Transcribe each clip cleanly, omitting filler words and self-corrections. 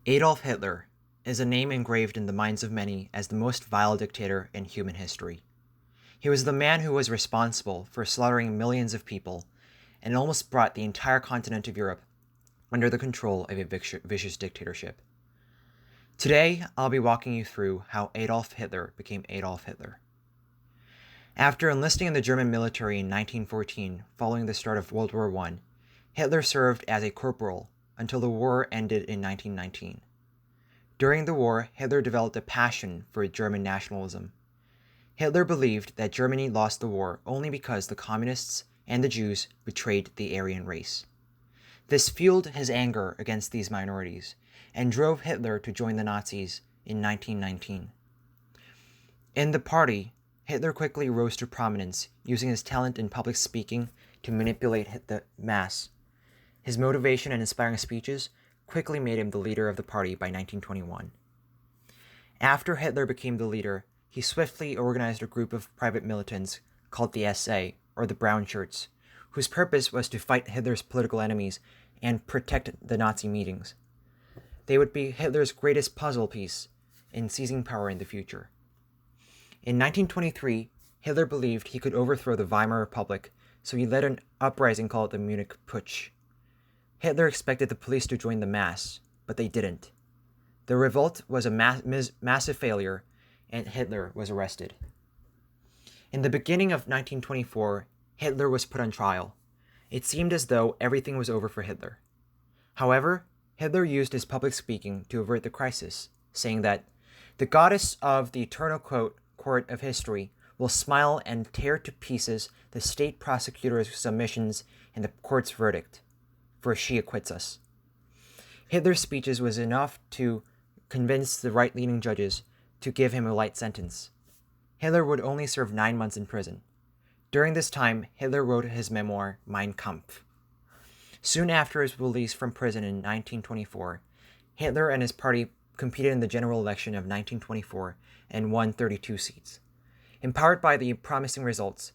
Adolf Hitler is a name engraved in the minds of many as the most vile dictator in human history. He was the man who was responsible for slaughtering millions of people and almost brought the entire continent of Europe under the control of a vicious dictatorship. Today, I'll be walking you through how Adolf Hitler became Adolf Hitler. After enlisting in the German military in 1914 following the start of World War I, Hitler served as a corporal until the war ended in 1919. During the war, Hitler developed a passion for German nationalism. Hitler believed that Germany lost the war only because the communists and the Jews betrayed the Aryan race. This fueled his anger against these minorities and drove Hitler to join the Nazis in 1919. In the party, Hitler quickly rose to prominence, using his talent in public speaking to manipulate the mass. His motivation and inspiring speeches quickly made him the leader of the party by 1921. After Hitler became the leader, he swiftly organized a group of private militants called the SA, or the Brown Shirts, whose purpose was to fight Hitler's political enemies and protect the Nazi meetings. They would be Hitler's greatest puzzle piece in seizing power in the future. In 1923, Hitler believed he could overthrow the Weimar Republic, so he led an uprising called the Munich Putsch. Hitler expected the police to join the mass, but they didn't. The revolt was a massive failure, and Hitler was arrested. In the beginning of 1924, Hitler was put on trial. It seemed as though everything was over for Hitler. However, Hitler used his public speaking to avert the crisis, saying that the goddess of the eternal court of history will smile and tear to pieces the state prosecutor's submissions and the court's verdict, for she acquits us. Hitler's speeches was enough to convince the right-leaning judges to give him a light sentence. Hitler would only serve 9 months in prison. During this time, Hitler wrote his memoir, Mein Kampf. Soon after his release from prison in 1924, Hitler and his party competed in the general election of 1924 and won 32 seats. Empowered by the promising results,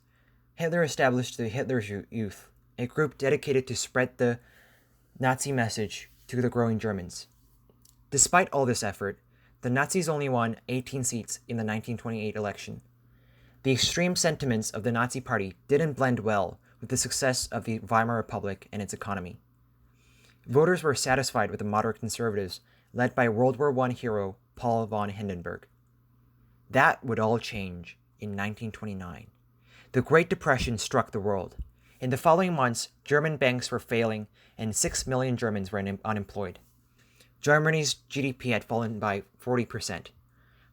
Hitler established the Hitler's Youth, a group dedicated to spread the Nazi message to the growing Germans. Despite all this effort, the Nazis only won 18 seats in the 1928 election. The extreme sentiments of the Nazi Party didn't blend well with the success of the Weimar Republic and its economy. Voters were satisfied with the moderate conservatives led by World War I hero Paul von Hindenburg. That would all change in 1929. The Great Depression struck the world. In the following months, German banks were failing and 6 million Germans were unemployed. Germany's GDP had fallen by 40%.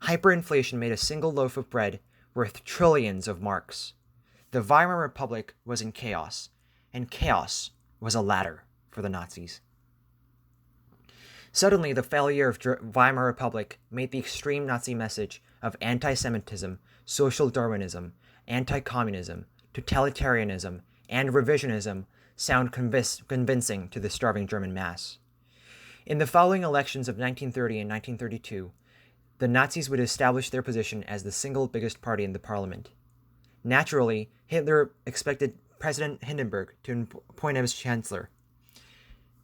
Hyperinflation made a single loaf of bread worth trillions of marks. The Weimar Republic was in chaos, and chaos was a ladder for the Nazis. Suddenly, the failure of Weimar Republic made the extreme Nazi message of anti-Semitism, social Darwinism, anti-communism, totalitarianism, and revisionism sound convincing to the starving German mass. In the following elections of 1930 and 1932, the Nazis would establish their position as the single biggest party in the parliament. Naturally, Hitler expected President Hindenburg to appoint him as chancellor.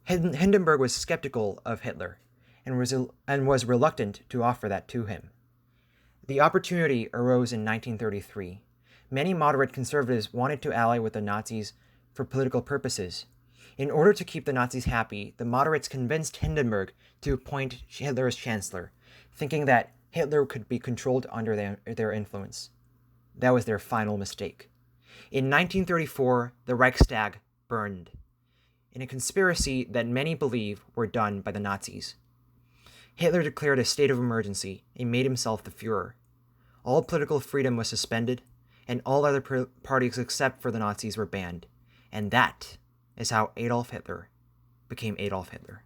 Hindenburg was skeptical of Hitler and was reluctant to offer that to him. The opportunity arose in 1933. Many moderate conservatives wanted to ally with the Nazis for political purposes. In order to keep the Nazis happy, the moderates convinced Hindenburg to appoint Hitler as chancellor, thinking that Hitler could be controlled under their influence. That was their final mistake. In 1934, the Reichstag burned, in a conspiracy that many believe were done by the Nazis. Hitler declared a state of emergency and made himself the Führer. All political freedom was suspended, and all other parties except for the Nazis were banned. And that is how Adolf Hitler became Adolf Hitler.